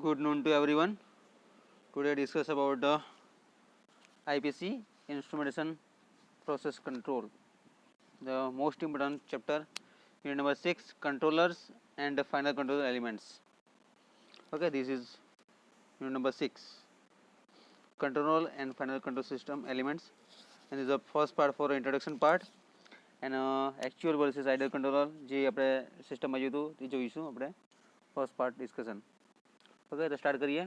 Good noon to everyone. Today discuss about the IPC instrumentation process control. The most important chapter, unit number 6, controllers and the final control elements. Okay, this is unit number 6, control and final control system elements, and this is the first part for introduction part. And actual versus ideal controller જે આપણે સિસ્ટમમાં જોયું હતું તે જોઈશું આપણે first part discussion. Okay, તો start કરીએ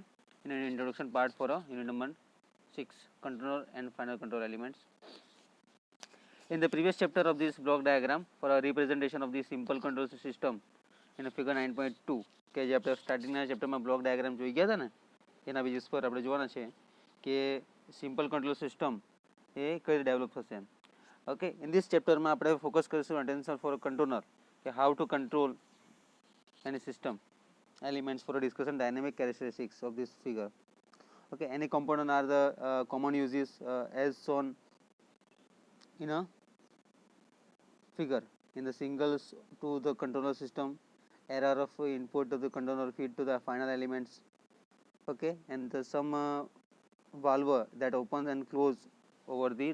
in an introduction part for unit number 6, control and final control elements. In the previous chapter of this block diagram for a representation of the simple control system in a figure 9.2 કે જે આપણે સ્ટાર્ટિંગના ચેપ્ટરમાં block diagram જોઈ ગયા હતા ને એના basis પર આપણે જોવાના છે કે સિમ્પલ કંટ્રોલ સિસ્ટમ એ કઈ રીતે ડેવલપ થશે. ઓકે, ઇન ધીસ ચેપ્ટરમાં આપણે ફોકસ કરીશું અટેન્શન ફોર અ કંટ્રોલર કે how to control any system elements for a discussion dynamic characteristics of this figure. Okay, any component are the common uses as shown in a figure. In the singles to the controller system, error of input of the controller feed to the final elements. Okay, and the some valve that opens and close over the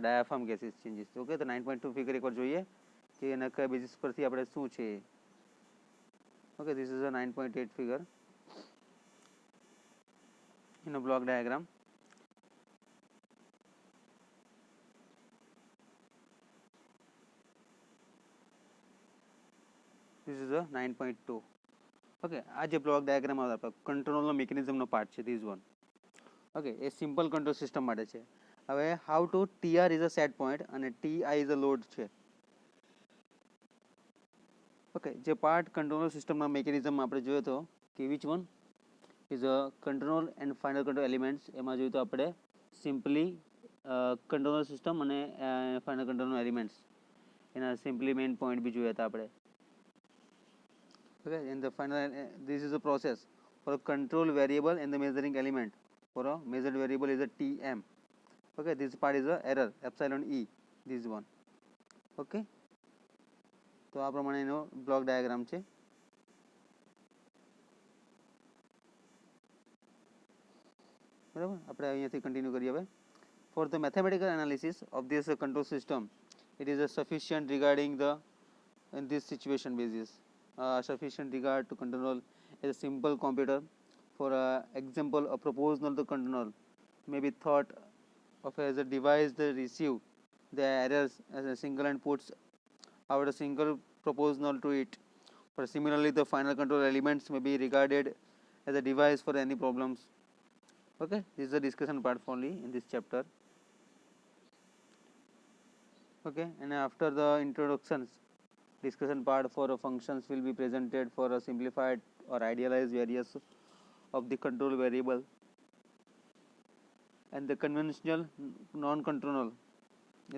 diaphragm gases changes. Okay, the 9.2 figure એક વાર જોઈએ કે એના કયા basis પરથી આપણે શું છે. Okay, this is a 9.8 figure in a block diagram. This is a 9.2. Okay, આ જે બ્લોક ડાયાગ્રામ આવે કંટ્રોલનો મિકેનિઝમનો પાર્ટ છે ધીસ વન. ઓકે, એ સિમ્પલ કંટ્રોલ સિસ્ટમ માટે છે. હવે how to TR is a set point અને ટીઆઈ ઇઝ અ લોડ છે. ઓકે, જે પાર્ટ કંટ્રોલ સિસ્ટમના મિકેનિઝમમાં આપણે જોયો તો કે which one is a control and final control elements એમાં જોયું તો આપણે સિમ્પલી કંટ્રોલ સિસ્ટમ અને ફાઇનલ કંટ્રોલનો એલિમેન્ટ્સ એના સિમ્પલી મેઇન પોઈન્ટ બી જોયા હતા આપણે. Okay, in the final this is a process for a control variable and the measuring element for a measured variable is a tm. Okay, this part is a error epsilon e, this one. Okay, તો આ પ્રમાણે એનો block diagram છે. બરાબર, આપણે અહીંયાથી continue કરીએ હવે. For the mathematical analysis of this control system, it is a sufficient regarding the in this situation basis. Sufficient regard to control is a simple computer. For example, a proportional to control may be thought of as a device that receive the errors as a single and puts out a single proportional to it. For similarly, the final control elements may be regarded as a device for any problems. Okay, this is the discussion part only in this chapter. Okay, and after the introductions, discussion part for functions will be presented for a simplified or idealized various of the control variable, and the conventional non-control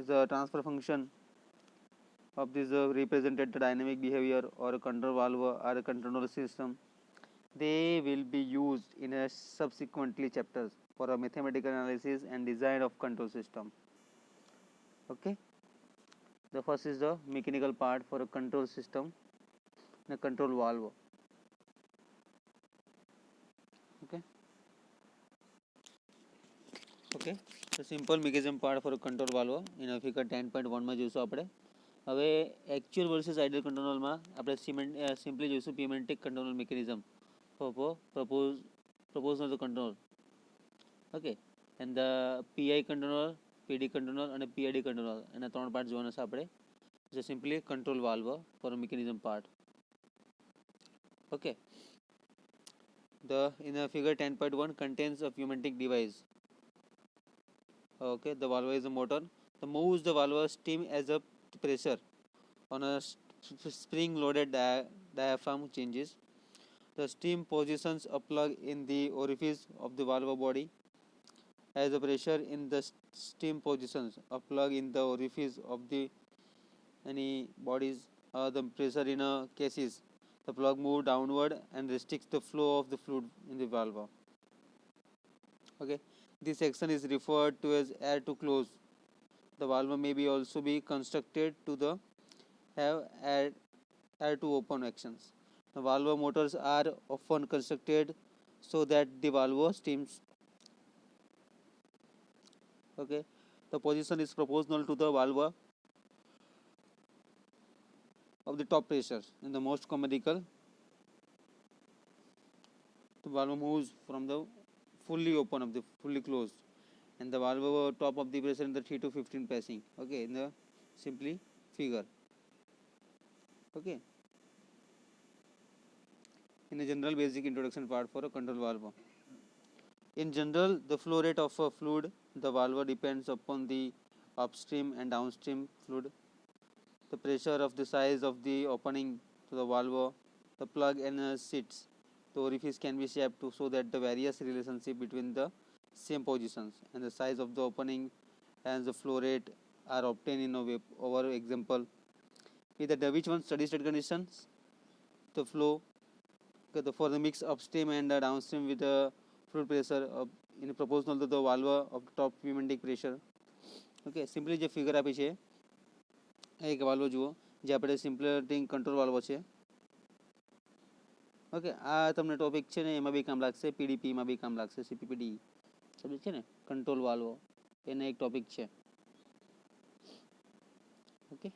is a transfer function of this represented dynamic behavior or a control valve or a control system. They will be used in a subsequently chapters for a mathematical analysis and design of control system. Okay, the first is the mechanical part for a control system and a control valve. Okay, so simple mechanism part for a control valve in a figure 10.1 માં જોઈશું આપણે. હવે actual versus ideal કંટ્રોલમાં આપણે simply જોઈશું pneumatic control mechanism for proportional to control. Okay, and the PI controller, PD controller અને PID controller એના ત્રણ પાર્ટ જોવાના છે આપણે. જે simply control valve for mechanism part. Okay, the in the figure 10.1 contains a pneumatic device. Okay, the valve is a motor that moves the valve steam as a pressure on a spring loaded diaphragm changes. The steam positions a plug in the orifice of the valve body. As the pressure in the steam positions a plug in the orifice of the any bodies, the pressure in a cases, the plug moves downward and restricts the flow of the fluid in the valve. Okay, this action is referred to as air to close. The valve may be also be constructed to the have air to open actions. The valve motors are often constructed so that the valve steams. Okay, the position is proportional to the valve of the top pressure. In the most comedical, the valve moves from the fully open of the fully closed, and the valve top of the pressure in the 3 to 15 passing. Okay, in the simply figure. Okay, in a general basic introduction part for a control valve. In general, the flow rate of a fluid, the valve depends upon the upstream and downstream fluid, the pressure of the size of the opening to the valve, the plug and seats. The orifice can be shaped to so that the various relationship between the same positions and the size of the opening and the flow rate are obtained in a way over example. With the which one steady state conditions, the flow for the mix upstream and downstream with the fluid pressure in proportional to the valve of the top pneumatic pressure. Okay, simply જે figure આપી છે એક valve જુઓ જે આપણે સિમ્પલિંગ control valve છે. Okay, આ તમને ટોપિક છે ને એમાં બી કામ લાગશે, પીડીપીમાં બી કામ લાગશે, સીપીપીડી સબ્જેક્ટ છે ને કંટ્રોલ વાલ્વ એને એક ટોપિક છે. Okay,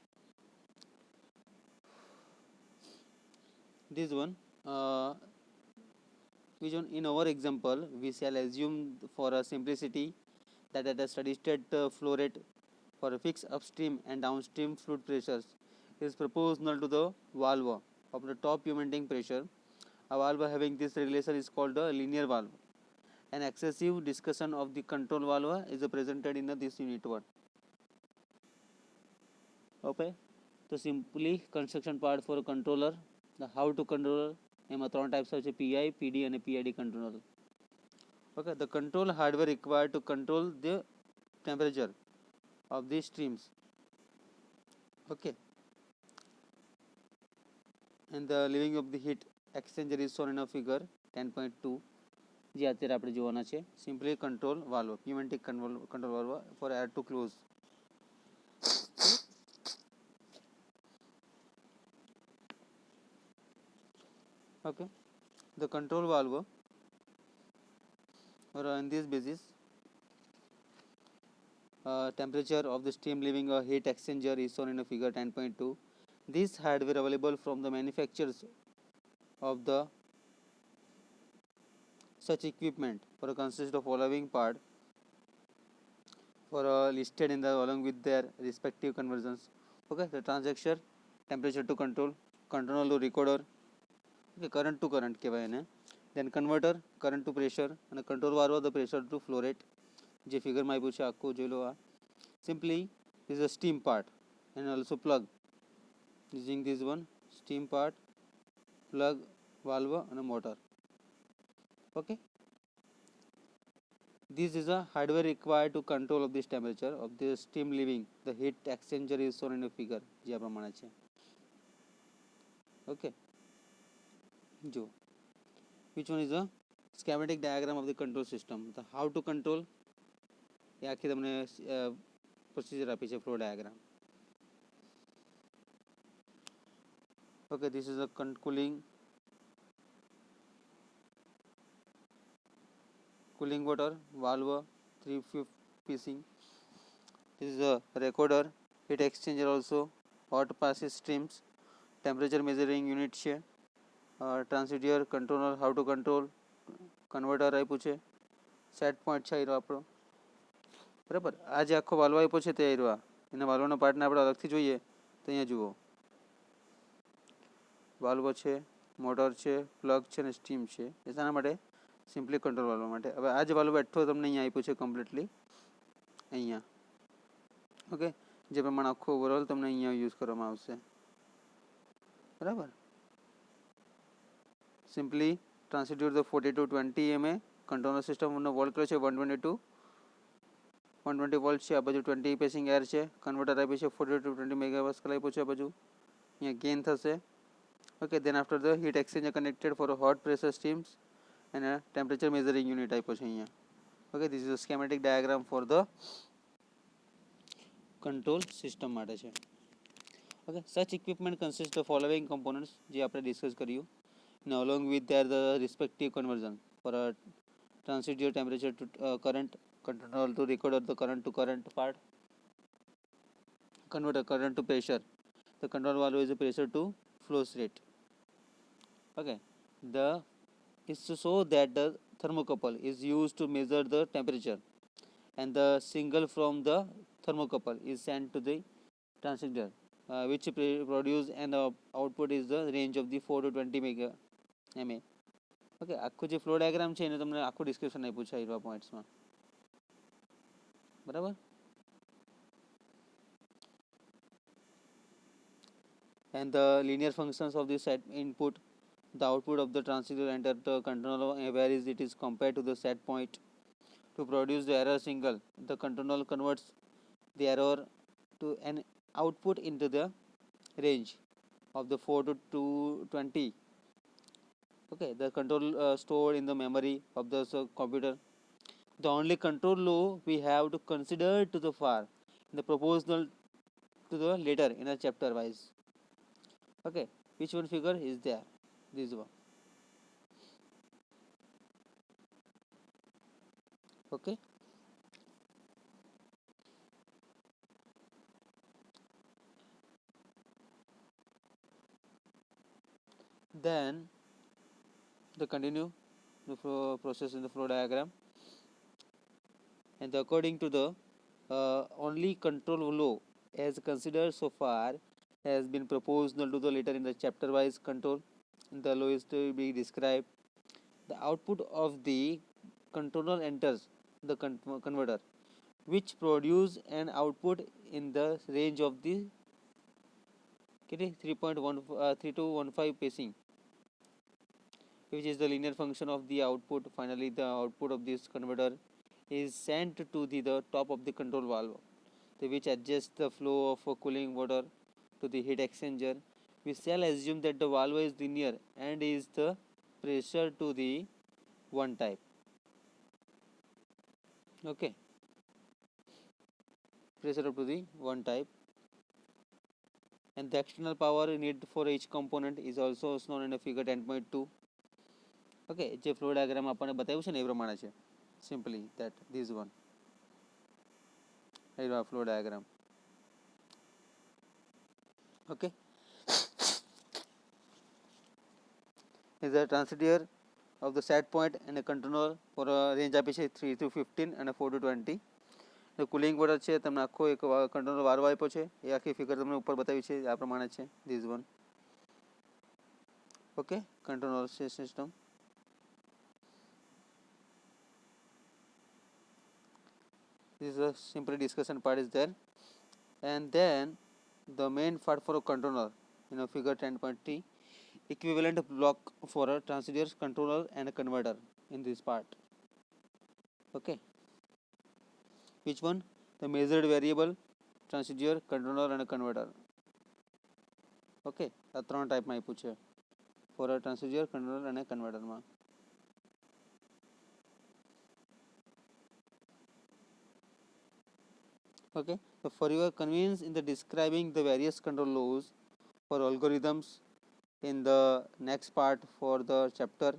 this one which one in our example we shall assume for a simplicity that at a steady state flow rate for a fixed upstream and downstream fluid pressures is proportional to the valve of the top pneumatic pressure. A valve having this regulation is called a linear valve. An excessive discussion of the control valve is presented in this unit 1. Okay, so simply construction part for a controller, the how to controller, એમાં ત્રણ types છે, PI, PD અને PID controller. Okay, the control hardware required to control the temperature of the streams. Okay, and the leaving of the heat exchanger is shown in a figure 10.2 જે અત્યારે આપણે જોવાના છે. Simply control valve, pneumatic control valve for air to close. Okay, the control valve or on this basis temperature of the steam leaving a heat exchanger is shown in a figure 10.2. This hardware available from the manufacturers of the such equipment for consist of following part for listed in the along with their respective conversions. Okay, the transducer, temperature to control, control to recorder, okay, current to current કહેવાય એને, then converter, current to pressure, અને control valve the pressure to flow rate. જે ફિગરમાં આપ્યું છે આખું જોઈ લો. આ simply this is a steam part and also plug using this one steam part, plug, valve and a motor. Okay, this is a hardware required to control of this temperature of the steam leaving the heat exchanger is shown in a figure જે આ પ્રમાણે છે. Okay, જો which one is a schematic diagram of the control system, the how to control એ આખી તમને procedure આપી છે, flow diagram. Okay, this is a cooling water valve 3 piecing. This is a recorder, heat exchanger also, hot passes streams, temperature measuring unit છે, transducer, controller, how to control, converter આપ્યું છે, set point છે આવ્યો આપણો. બરાબર, આ જે આખો વાલ્વ આપ્યો છે તે આવ્યો. એના વાલ્વના પાર્ટને આપણે અલગથી જોઈએ તો અહીંયા જુઓ વાલ્વ છે, મોટર છે, પ્લગ છે અને સ્ટીમ છે. એ શાના માટે? સિમ્પલી કંટ્રોલ વાલ્વ માટે. હવે આ જ વાલ્વ બેઠો તમને અહીંયા આપ્યું છે કમ્પ્લીટલી અહીંયા. ઓકે, જે પ્રમાણે આખો ઓવરઓલ તમને અહીંયા યુઝ કરવામાં આવશે. બરાબર, simply transducer the 4220 MA controller સિસ્ટમનો વોલ્ટ કર્યો છે 120 વોલ્ટ છે. આ બાજુ 20 પેસિંગ એર છે. કન્વર્ટર આપી છે 40 to 20 મેગાપાસ્કલ આપ્યું છે. આ બાજુ અહીંયા ગેઇન થશે. Okay, then after the heat exchanger connected for a hot pressure steams and a temperature measuring unit આપ્યો છે અહીંયા. Okay, this is a schematic diagram for the control system માટે છે. Okay, such equipment consists of following components જે આપણે discuss કર્યું, and along with their the respective conversion. for a transient temperature to current control to record the current to current part, convert a current to pressure. The control valve is a pressure to flow rate. Okay, the is so that the thermocouple is used to measure the temperature, and the signal from the thermocouple is sent to the transducer, which produce and the output is the range of the 4 to 20 mega MA. Okay, આખું જે flow diagram છે એને તમને આખું description આપ્યું છે એવા પોઈન્ટ્સમાં, બરાબર. And the linear functions of the set input, the output of the transducer enter the controller where is it is compared to the set point to produce the error signal. The controller converts the error to an output into the range of the 4 to 20. Okay, the control stored in the memory of the computer. The only control law we have to consider to the far in the proposal to the later in a chapter wise. Okay, which one figure is there? This one. Okay, then the continue the flow process in the flow diagram, and according to the only control law as considered so far has been proposal to the later in the chapter wise control. The law is to be described. The output of the controller enters the converter, which produce an output in the range of the 3.1 pacing, which is the linear function of the output. Finally, the output of this converter is sent to the top of the control valve, which adjusts the flow of cooling water to the heat exchanger. We shall assume that the valve is linear and is the pressure to the one type. Okay, pressure up to the one type, and the external power need for each component is also shown in a figure 10.2. Okay, જે flow diagram આપણને બતાવ્યું છે ને એ પ્રમાણે છે, simply that this one flow diagram. Okay, is a transducer of the set point and a controller for a range આપી છે 3 to 15 અને 4 to 20. the cooling water છે તમને આખો એક કંટ્રોલર વાળો આપ્યો છે, એ આખી ફિગર તમને ઉપર બતાવી છે આ પ્રમાણે છે this one. Okay, control system. This is a simple discussion part is there, and then the main part for a controller in a figure 10.3, equivalent block for a transducer, controller and a converter in this part. Okay, which one? The measured variable, transducer, controller and a converter. Okay, આ ત્રણ ટાઈપમાં આપ્યું છે for a transducer, controller and a converter માં. Okay, so for your convenience in the describing the various control laws for algorithms in the next part for the chapter,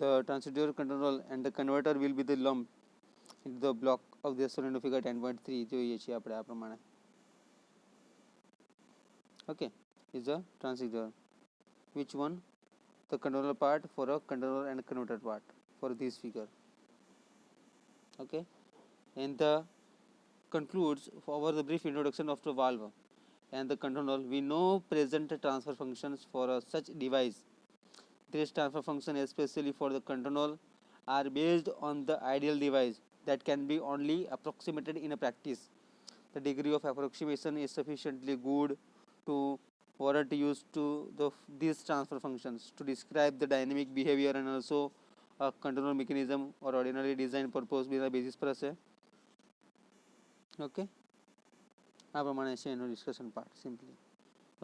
the transducer, controller and the converter will be the lump into the block of the cylinder figure 10.3 જોઈએ છીએ આપણે આ પ્રમાણે. Okay, is the transducer, which one? The controller part for a controller and converter part for this figure. Okay, and the concludes for the brief introduction of the valve and the controller. We know present transfer functions for such device. These transfer functions, especially for the controller, are based on the ideal device that can be only approximated in a practice. The degree of approximation is sufficiently good to warrant use to these transfer functions to describe the dynamic behavior and also a control mechanism or ordinary design purpose with a basis પર હશે. Okay, આ પ્રમાણે છે એનો discussion part simply.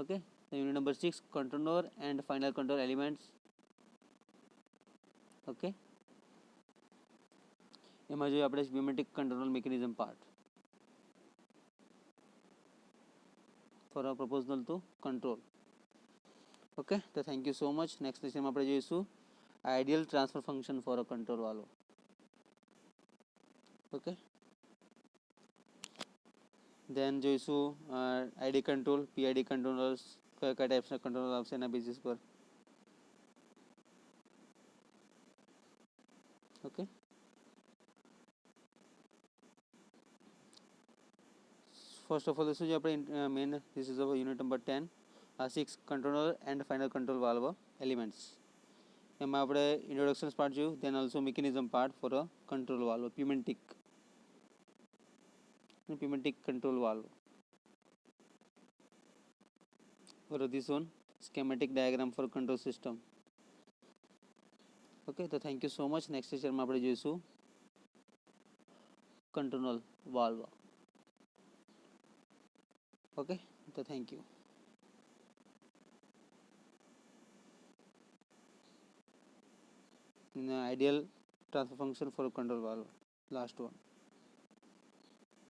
Okay, unit number 6 controller and final control elements. Okay, એમાં જોઈએ આપણે pneumatic control mechanism part for a proposal to control. Okay, so thank you so much. Next session આપણે જોઈશું ideal transfer function for a control valve. Okay, then જોઈશું ID control, PID controllers, કયા ટાઈપ્સના controller આવશે એના basis પર. Okay, first of all શું છે આપણે main this is our unit number 10 6 controller and final control valve elements. એમાં આપણે ઇન્ટ્રોડક્શન પાર્ટ જોયું, then also mechanism part for a control valve, pneumatic control valve. For this one schematic diagram for control system. Okay, તો thank you so much. Next લેક્ચરમાં આપણે જોઈશું control valve. Okay, તો thank you. Ideal transfer function for control valve, last one.